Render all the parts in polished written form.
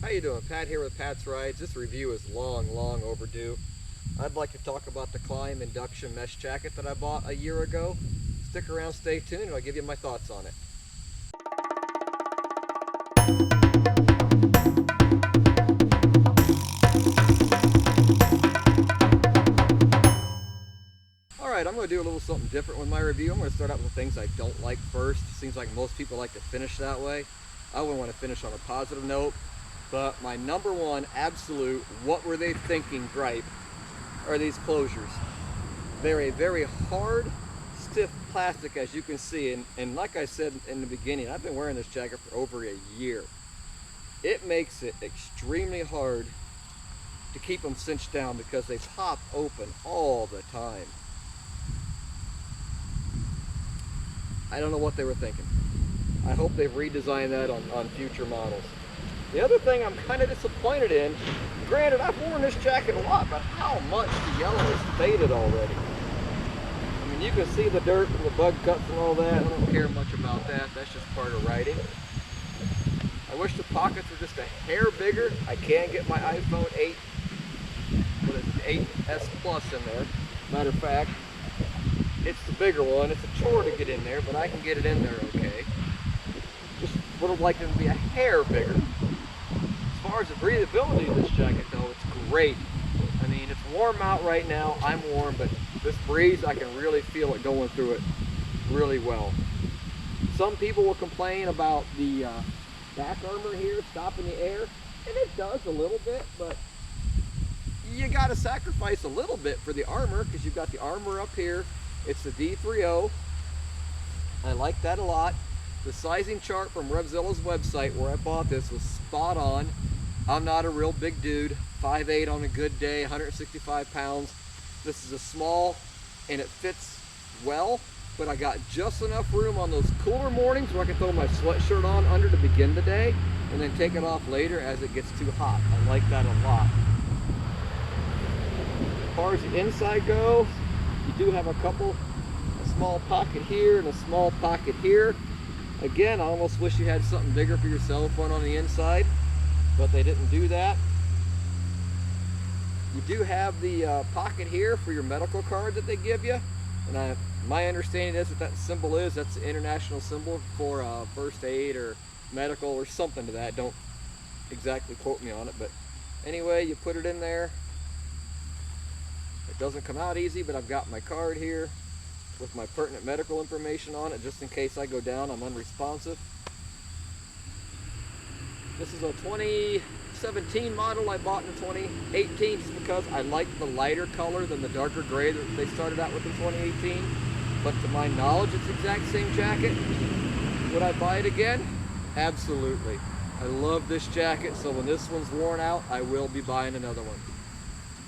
How you doing? Pat here with Pat's Rides. This review is long overdue. I'd like to talk about the Klim Induction mesh jacket that I bought a year ago. Stick around, stay tuned, and I'll give you my thoughts on it. Alright, I'm going to do a little something different with my review. I'm going to start out with the things I don't like first. Seems like most people like to finish that way. I wouldn't want to finish on a positive note. But my number one absolute, what were they thinking gripe are these closures. They're a very hard, stiff plastic, as you can see, and like I said in the beginning, I've been wearing this jacket for over a year. It makes it extremely hard to keep them cinched down because they pop open all the time. I don't know what they were thinking. I hope they've redesigned that on future models. The other thing I'm kind of disappointed in, granted I've worn this jacket a lot, but how much the yellow has faded already. I mean, you can see the dirt and the bug cuts and all that. I don't care much about that. That's just part of riding. I wish the pockets were just a hair bigger. I can get my iPhone 8, what is it, 8S Plus in there. Matter of fact, it's the bigger one. It's a chore to get in there, but I can get it in there okay. Just would have liked it to be a hair bigger. As far as the breathability of this jacket though, it's great. I mean, it's warm out right now, I'm warm, but this breeze, I can really feel it going through it really well. Some people will complain about the back armor here stopping the air, and it does a little bit, but you got to sacrifice a little bit for the armor because you've got the armor up here. It's the D30. I like that a lot. The sizing chart from Revzilla's website where I bought this was spot on. I'm not a real big dude, 5'8" on a good day, 165 pounds. This is a small and it fits well, but I got just enough room on those cooler mornings where I can throw my sweatshirt on under to begin the day and then take it off later as it gets too hot. I like that a lot. As far as the inside goes, you do have a small pocket here and a small pocket here. Again, I almost wish you had something bigger for your cell phone on the inside, but they didn't do that. You do have the pocket here for your medical card that they give you, and my understanding is that symbol that's the international symbol for first aid or medical or something to that. Don't exactly quote me on it, but anyway, you put it in there. It doesn't come out easy, but I've got my card here with my pertinent medical information on it, just in case I go down, I'm unresponsive. This is a 2017 model I bought in 2018 just because I like the lighter color than the darker gray that they started out with in 2018. But to my knowledge, it's the exact same jacket. Would I buy it again? Absolutely. I love this jacket, so when this one's worn out, I will be buying another one.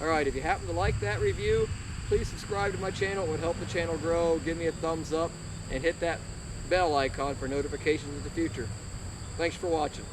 Alright, if you happen to like that review, please subscribe to my channel. It would help the channel grow. Give me a thumbs up and hit that bell icon for notifications in the future. Thanks for watching.